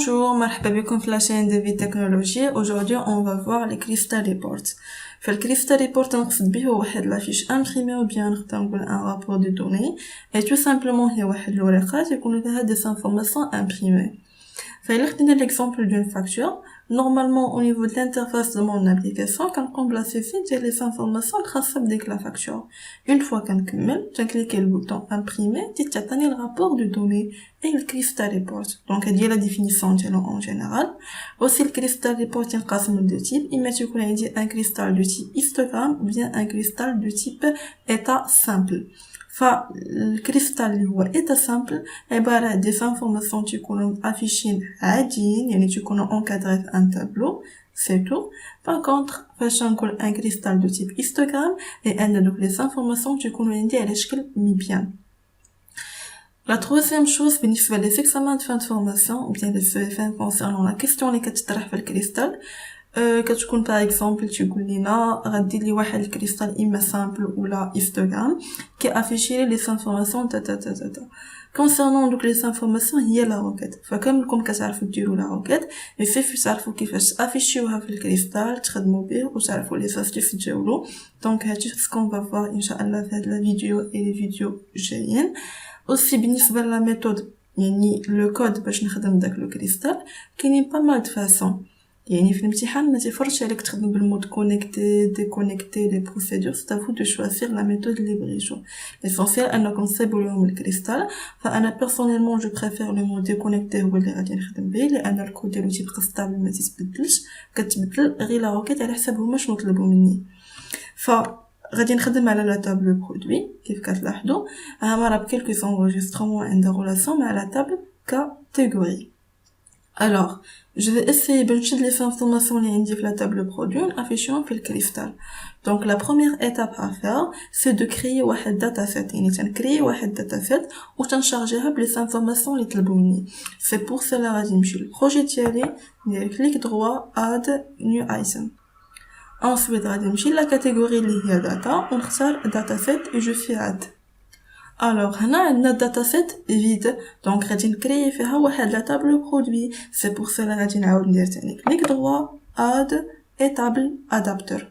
Bonjour, مرحبا بكم في la chaîne de vie technologie. Aujourd'hui, on va voir les crystal reports. في le crystal report نقصد به هو واحد la fiche imprimée ou bien نقدر نقول un rapport de données et tout simplement هي واحد الورقات يكون فيها des informations imprimées. فإلا خدينا l'exemple d'une facture, normalement au niveau de l'interface de mon application كنقوم بلا سيفي ديال les informations الخاصة بديك la facture. Une fois كنكمل تنكليكي le bouton imprimer تيعطيني le rapport de données et le crystal report. Donc هادي la définition ديالو en général. Aussi le crystal report ينقسم de type, إما تيكون عندي un cristal de type histogramme ou bien un cristal de type état simple. فالكريستال اللي هو ايتا سامبل عبارة دي انفورماسيون تيكونوا افيشين عاديين يعني تيكونوا انكادري في ان تابلو سي تو. باغ كونطخ فاش نقول ان كريستال دو تيب هيستوغرام اي ان دوك لي انفورماسيون تيكونوا عندي على شكل ميبيان. La troisième chose بالنسبة لي examens de fin de formation ou bien les fin concernant la question اللي كتطرح في الكريستال كتكون باغ اكزومبل تيقول لينا غدير لي واحد الكريستال اما سامبل ولا هيستوغرام كي افيشي لي انفورماسيون تا تا تا تا كونسيرنون دوك لي انفورماسيون هي لا روكيت. فكاملكم كتعرفوا ديروا لا روكيت مي سيف تعرفوا كيفاش افيشيوها في الكريستال تخدموا به وتعرفوا لي فاستيف تجاولوا. دونك هادشي سكون فا فوار ان شاء الله في هاد لا فيديو اي لي فيديو جايين. اوسي بالنسبه لا ميثود يعني لو كود باش نخدم داك لو كريستال كاينين با مال دو فاسون. يعني في الامتحان ما تيفرضش عليك تخدم بالمود كونيكتي ديكونيكتي لي بروسيدور ستافو دو شوازير لا ميثود اللي بغيتو. ليسونسيال انكم تصيبوا لهم الكريستال. فانا بيرسونيلمون جو بريفير لو مود ديكونيكتي هو اللي غادي نخدم به لان الكود ديالو تيبقى ستابل ما تيتبدلش كتبدل غير لا روكيت على حسب هما شنو طلبوا مني. ف غادي نخدم على لا تابل برودوي كيف كتلاحظوا ها راه بكلكو انغيسترمون عند ريلاسيون مع لا تابل كاتيجوري. Alors, je vais essayer de chercher les informations qui indiquent la table produit en affichant le cristal. Donc, la première étape à faire, c'est de créer un dataset. يعني créer un dataset ou charger les informations les تلبوني. C'est pour cela غادي نمشي للبروجي ديالي ندير clic droit add new item. Ensuite, غادي نمشي la catégorie اللي هي data ونختار dataset et je fais add. Alors, هنا عندنا dataset vide. Donc, غادي نكريي فيها واحد لا table produit. C'est pour cela غادي نعاود ندير تاني clic droit add et table adapter.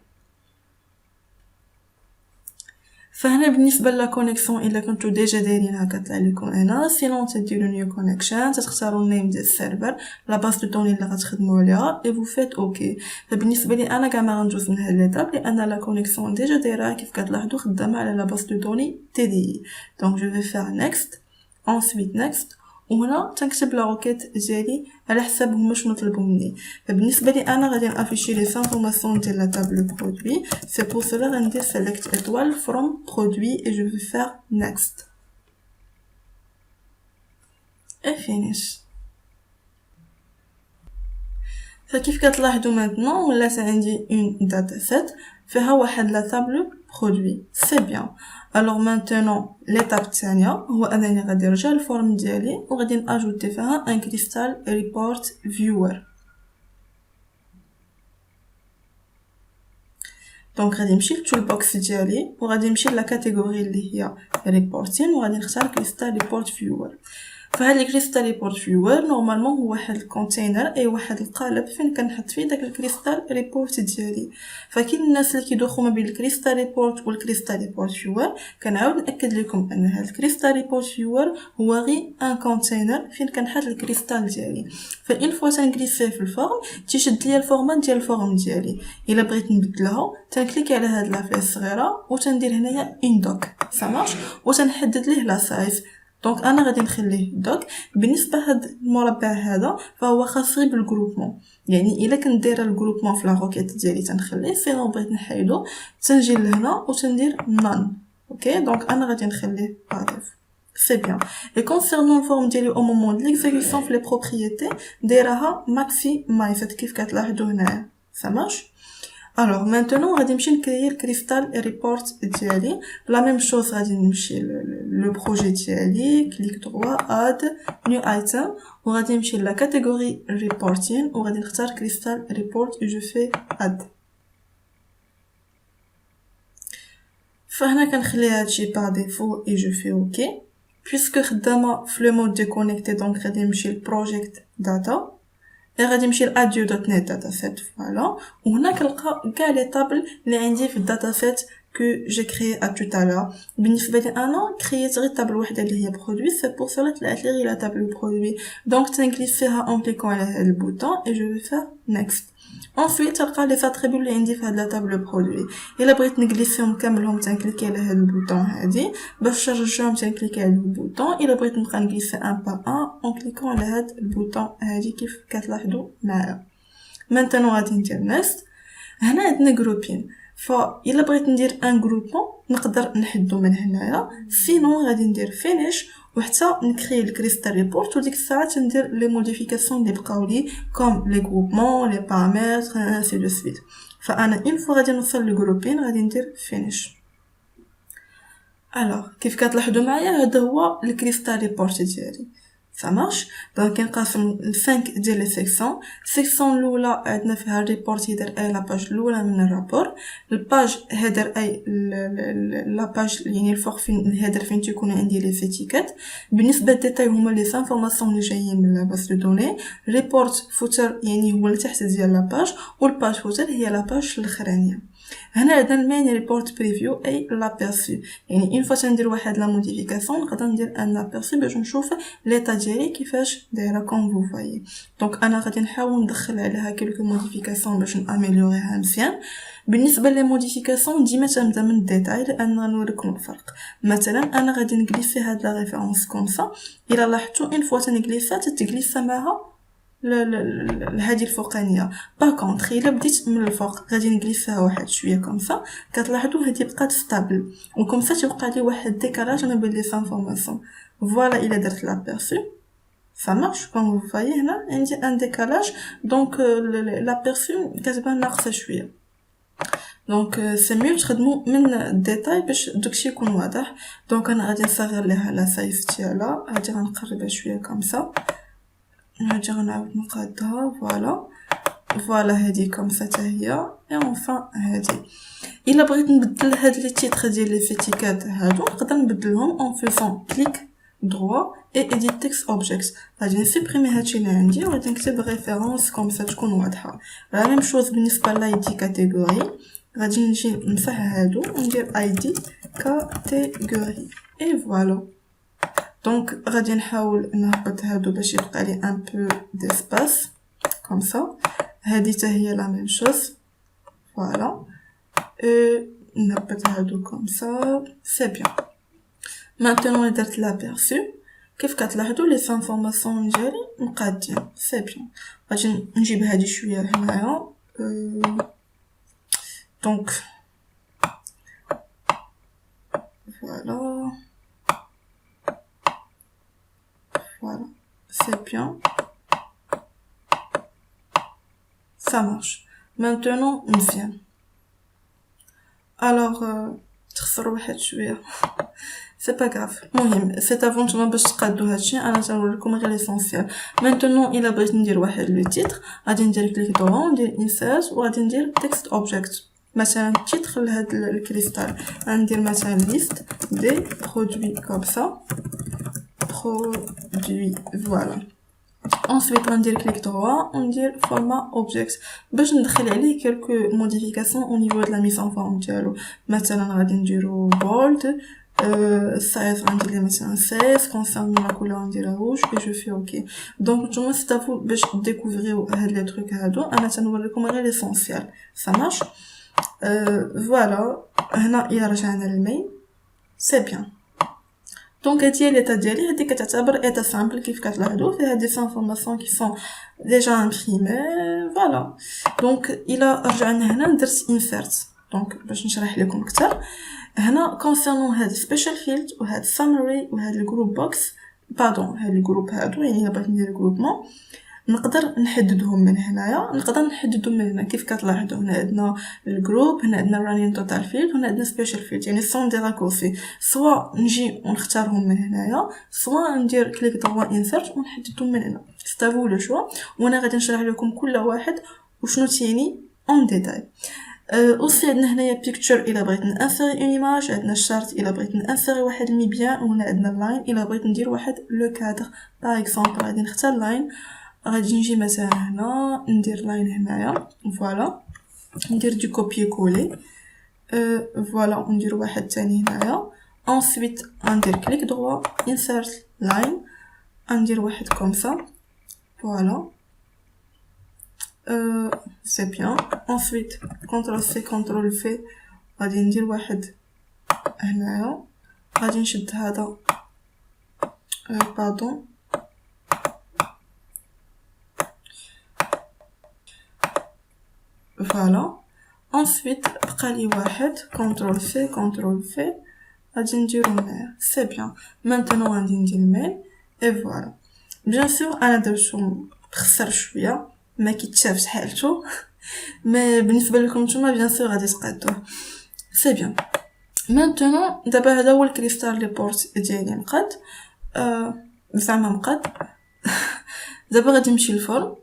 فهنا بالنسبه لا كونيكسيون الا كنتو ديجا دايرينها كطلع لكم هنا سينون تديروا نيو كونيكشن تختاروا النيم ديال السيرفر لا باز دو دوني اللي غتخدموا عليها اي فو فيت اوكي. فبالنسبه لي انا كاع ما غندوز من هاد ليطاب لان لا كونيكسيون ديجا دايره كيف كتلاحظوا خدامه على لا باز دو دوني تي دي. دونك جو في فير نيكست ensuite نيكست وهنا تنكتب لا روكيت ديالي على حساب هما شنو طلبوا مني. فبالنسبه لي انا غادي نافيشي لي انفورماسيون ديال لا تابل برودوي. سي بور سولا غندير سيليكت étoile from produit et je vais faire next et finish. فكيف كتلاحظوا maintenant ولات عندي une dataset فيها واحد لا تابل برودوي. سي بيان. Alors maintenant l'étape الثانيه هو انني غادي نرجع للفورم ديالي وغادي ناجوتي فيها ان كريستال ريبورت فيور. دونك غادي نمشي للتول بوكس ديالي وغادي نمشي لا كاتيجوري اللي هي ريبورتين وغادي نختار كريستال ريبورت فيور. فهاد الكريستال ريبورت فيور نورمالمون هو واحد الكونتينر اي واحد القالب فين كنحط فيه داك الكريستال ريبورت ديالي. فكاين الناس اللي كيدوخوا ما بين الكريستال ريبورت والكريستال ريبورت فيور. كنعاود ناكد لكم ان هاد الكريستال ريبورت فيور هو غير ان كونتينر فين كنحط الكريستال ديالي. فإن فوا تنكليسيه في الفورم تيشد ليا الفورمات ديال الفورم ديالي. الا بغيت نبدلها تنكليكي على هاد لا فلاش صغيره وتندير هنايا ان دوك سا مارش وتنحدد ليه لا سايز. دونك انا غادي نخليه دوك. بالنسبه هاد المربع هذا فهو خاص غير بالجروبمون يعني الا كنت دايره الجروبمون في لا روكيت ديالي تنخليه سينو بغيت نحيدو تنجي لهنا وتندير نون اوكي. دونك انا غادي نخليه باريف سي بيان. اي كونسيرنون الفورم ديالي او مومون ديال ليكزيكسيون في لي بروبريتي دايرها ماكسي مايفت كيف كتلاحظوا هنايا سا مارش. Alors maintenant غادي نمشي نكريي الكريستال ريبورت ديالي. لا ميم شوز غادي نمشي لو بروجي ديالي كليك دروا اد نيو ايتم وغادي نمشي لا كاتيجوري ريبورتين وغادي نختار كريستال ريبورت جو في اد. فهنا كنخلي هادشي با ديفو اي جو في اوكي بويسكو خدامه في لو مود ديكونيكتي. دونك غادي نمشي لبروجيكت داتا غادي نمشي لاديو دوت نت داتا سيت فوالا وهنا كنلقى كاع لي طابل اللي عندي في الداتا سيت que j'ai créé à tout à l'heure. بالنسبة لي أنا كريت غير طابل وحدة اللي هي برودوي c'est pour cela طلعت لي غير لا طابل برودوي donc تنكليك فيها en cliquant على هاد البوطون et je vais faire next. ensuite تلقى لي attributs اللي عندي في هاد لا طابل برودوي الا بغيت نكليك فيهم كاملهم تنكليكي على هاد البوطون هادي باش نرجعهم تنكليكي على البوطون الا بغيت نبقى نكليك ان با ان en cliquant على هاد البوطون هادي كيف كتلاحظوا معايا. maintenant غادي ندير next. هنا عندنا جروبين فإلا بغيت ندير ان جروبون نقدر نحدو من هنايا سينو غادي ندير فينيش وحتى نكري الكريستال ريبورت وديك الساعه ندير لي موديفيكاسيون اللي بقاو لي كوم لي جروبمون لي بارامتر انسي دو سويت. فانا اون فوا غادي نوصل للجروبين غادي ندير فينيش. الوغ كيف كتلاحظوا معايا هذا هو الكريستال ريبورت ديالي ça marche. donc كنقسم 5 ديال لي سيكسيون. السيكسيون الاولى عندنا فيها الريبورت يدير اي لا باج الاولى من الرابور الباج هيدر اي لا باج يعني الفوق فين الهيدر فين تيكون عندي لي فيتيكات. بالنسبه للديتاي هما لي انفورماسيون اللي جايين من لا باز دو دوني. ريبورت فوتر يعني هو لتحت ديال لا باج والباج فوتر هي لا باج الاخرانيه. هنا عندنا المين ريبورت بريفيو اي لابيرسو يعني اون فوا تندير واحد لا موديفيكاسيون نقدر ندير ان لابيرسو باش نشوف ليطا ديالي كيفاش دايره كوم فو فايي. دونك انا غادي نحاول ندخل عليها كلكو موديفيكاسيون باش ناميليوريها مزيان. بالنسبه لي موديفيكاسيون ديما تنبدا من الديتاي لان نوريكم الفرق. مثلا انا غادي نغليفي هاد لا ريفيرونس كوم سا الا لاحظتوا اون فوا تنغليفها تتغليف معها هذه الفوقانيه. باكونطخ الا بديت من الفوق غادي نغليفها واحد شويه كومسا كتلاحظوا هذه بقات ستابل وكومسا تيوقع لي واحد ديكالاج ما بين لي انفورماسيون. فوالا الا درت لابيرسو ça marche comme vous voyez هنا عندي ان décalage donc لابيرسو كتبان ناقصه شويه. دونك سي ميو تخدموا من الديتاي باش داكشي يكون واضح. دونك انا غادي نصغر ليها لا سايز ديالها غادي غنقربها شويه كومسا نرجع نعاود نقادها فوالا هذه كومسا حتى هي اي اونفان هذه. الا بغيت نبدل هاد لي تيتر ديال لي فيتيكات هادو نقدر نبدلهم اون فيسون كليك دروا اي اديت تكست اوبجيكتس. غادي نسيبريمي هادشي اللي عندي وغادي نكتب ريفيرونس كومسا تكون واضحه. لا ميم شوز بالنسبه لايدي كاتيجوري غادي نجي نمسح هادو وندير ايدي كاتيجوري اي فوالا. دونك غادي نحاول نهبط هادو باش يبقى لي ان بو ديسباس كوم سا. هذه حتى هي لا ميم شوز فوالا نهبط هادو كوم سا سي بيان. مانتونو درت لابيرسو كيف كتلاحظوا لي انفورماسيون ديالي مقادين سي بيان. غادي نجيب هادي شويه هنايا دونك فوالا voilà c'est bien ça marche maintenant مزيان. alors تخسروا واحد شويه سي با غاف. المهم سيت افونتما باش تقادوا هادشي انا تنوريكم غير ليسونسيال. maintenant الا بغيت ندير واحد لو تيتر غادي ندير كليك دورون ندير انسيرت وغادي ندير تكست اوبجيكت. مثلا تيتر لهاد الكريستال غندير مثلا ليست دي برودوي كوم سا produit voilà. ensuite غندير كليك droit وندير format object باش ندخل عليه quelques modifications au niveau de la mise en forme ديالو. مثلا غادي نديرو bold size غندير ليه مثلا 16 concernant la couleur نديرها rouge et je fais ok. donc نتوما ستافو باش ديكوفريو هاد لي تروك هادو انا تنوريكم غير ليسونسيال ça marche. فوالا هنا الا رجعنا للمين سي بيان. دونك هادي هي ليطا ديالي هادي كتعتبر ايطا سامبل كيف كتلاحظوا فيها دي انفورماسيون كي سون ديجا امبريمي فوالا. دونك الا رجعنا هنا درت انسيرت دونك باش نشرح لكم اكثر. هنا كونسيرنون هاد سبيشال فيلد وهاد سامري وهاد الجروب بوكس باردون هاد الجروب هادو يعني الا بغيت ندير جروبمون نقدر نحددهم من هنايا نقدر نحددهم من هنا كيف كتلاحظوا. هنا عندنا الجروب هنا عندنا رانين توتال فيلد هنا عندنا سبيشال فيلد يعني سون دي راكورسي سواء نجي ونختارهم من هنايا سواء ندير كليك دروا انسيرت ونحددهم من هنا ستافو لو شوا. وانا غادي نشرح لكم كل واحد وشنو تيعني اون ديتاي. اوسي عندنا هنايا بيكتشر الا بغيت نانسيري اون ايماج عندنا الشارت الا بغيت نانسيري واحد الميبيان وهنا عندنا اللاين الا بغيت ندير واحد لو كادر باغ اكزومبل غادي نختار لاين غادي نجي مثلا هنا ندير لاين هنايا فوالا ندير دي كوبي كولي فوالا ندير واحد تاني هنايا ensuite ندير كليك دروا insert line ندير واحد كوم سا فوالا c'est bien ensuite CTRL V غادي ندير واحد هنايا غادي نشد هذا pardon فوالا ensuite بقالي واحد CTRL V غادي نديرو هنايا سي بيان maintenant غادي ندير الميل اي فوالا بيان سور انا درتو مخسر شويه ما كيتشافش حالته مي بالنسبه لكم نتوما بيان سور غادي تقادوه سي بيان maintenant دابا هذا هو الكريستال ريبورت ديالي مقاد زعما مقاد دابا غادي نمشي للفورم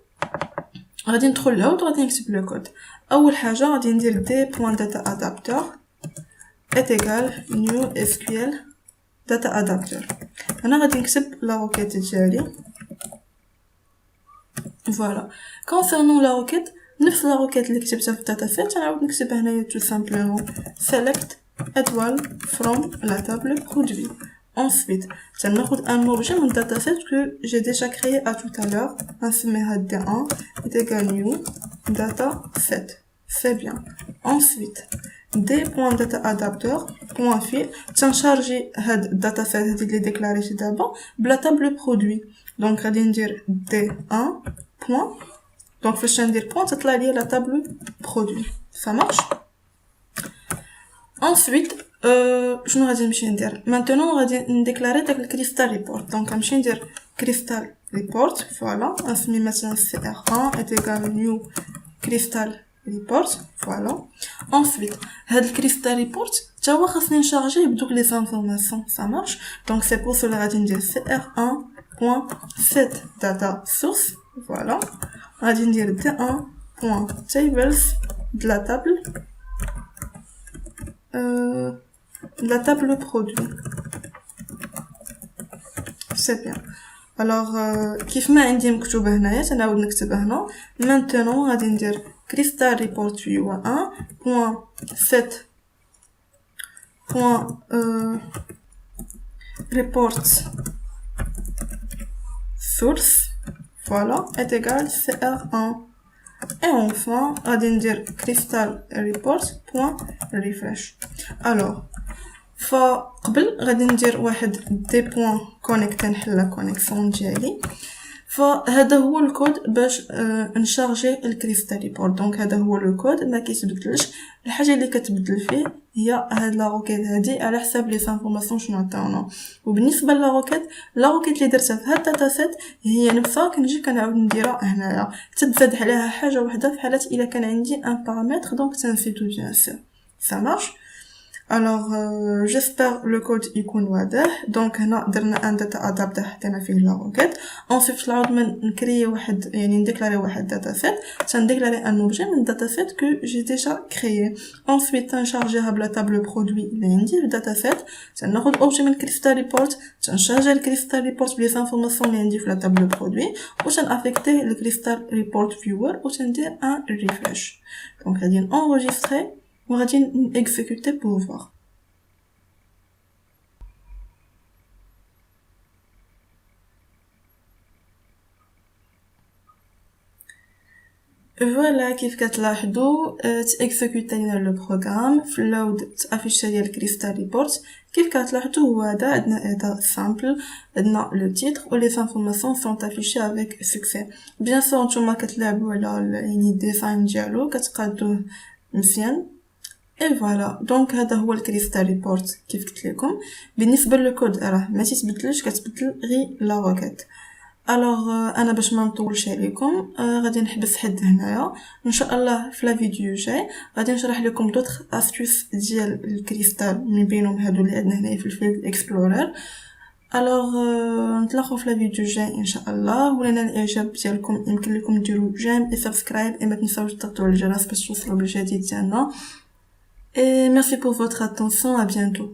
غادي ندخل لهود وغادي نكتب لو كود اول حاجه غادي ندير d.data_adapter est égal new SQL data adapter انا غادي نكتب لا روكيت ديالي فوالا concernant لا روكيت نفس لا روكيت اللي كتبتها في الداتا سيت غنعاود نكتب هنايا tout simplement select étoile from la table produit ensuite تناخذ un objet من data set que j'ai déjà créé à tout à l'heure نسميها d1 est égal new data set c'est bien ensuite d.data_adapter .fil تنشارجي هاد الداتا سيت هادي اللي ديكلاريتي دابا بلا تابلو برودوي دونك غادي ندير d1 دونك فاش ندير بوين تطلع لي لا تابلو برودوي ça marche ensuite شنو غادي نمشي ندير maintenant غادي نديكلاري داك الكريستال ريبورت دونك غنمشي ندير كريستال ريبورت فوالا نسمي مثلا cr1 est égal new crystal report voilà ensuite هاد الكريستال ريبورت تا هو خاصني نشارجيه بدوك لي انفورماسيون ça marche donc c'est pour cela غادي ندير cr1.set data source voilà غادي ندير d1.tables de la table produit c'est bien alors كيف ما عندي مكتوبه هنايا تنعاود نكتبها هنا maintenant غادي ندير crystal report viewer 1.set report source voilà est égal cr1 et enfin غادي ندير crystal report refresh alors فقبل غادي ندير واحد دي بوين كونيكت نحل لا كونيكسيون ديالي فهذا هو الكود باش نشارجي الكريستال ريبورت دونك هذا هو لو كود ما كيتبدلش الحاجه اللي كتبدل فيه هي هاد لا روكيت هادي على حساب لي انفورماسيون شنو عطاونا وبالنسبه لا روكيت اللي درتها في هاد الداتا سيت هي نفسها كنجي كنعاود نديرها هنايا تتزاد عليها حاجه وحده في حاله الا كان عندي ان بارامتر دونك تنسيتو بيان سور ça marche alors j'espère le code يكون واضح دونك هنا درنا ان داتا ادابتر حطينا فيه لا روكيت ensuite نعاود نكري واحد يعني نديكلاري واحد داتا سيت تنديكلاري ان اوبجي من داتا سيت كو جي ديجا كريي ensuite تنشارجيها بلا تابلو برودوي اللي عندي في الداتا سيت تناخذ اوبجي من كريستال ريبورت تنشارجي الكريستال ريبورت بلي انفورماسيون اللي عندي في لا تابلو برودوي وتنافيكتي الكريستال ريبورت فيور وتندير ان ريفريش دونك غادي نانغيستري وغادي نيكزيكوتي بور فوار فوالا كيف كتلاحظوا تاكزيكوتي لنا لو بروغرام في اللود تافيشا ديال الكريستال ريبورت كيف كتلاحظوا هو هذا عندنا ادا سامبل عندنا لو تيتر و لي انفورماسيون سون افيشي افيك سكسي بيان سور نتوما كتلعبوا على يعني الديزاين ديالو كتقادوه مزيان اي فوالا دونك هذا هو الكريستال ريبورت كيف قلت لكم بالنسبه للكود راه ما تتبدلش كتبدل غير لا روكيت الوغ انا باش ما نطولش عليكم غادي نحبس حد هنايا ان شاء الله في لا فيديو جاي غادي نشرح لكم دوطخ استوس ديال الكريستال من بينهم هادو اللي عندنا هنايا في الفيلد اكسبلورر الوغ نتلاقاو في لا فيديو جاي ان شاء الله ولنا الاعجاب ديالكم يمكن لكم ديروا جيم اي سبسكرايب اي ما تنساوش تضغطوا على الجرس باش توصلوا بالجديد ديالنا et merci pour votre attention à bientôt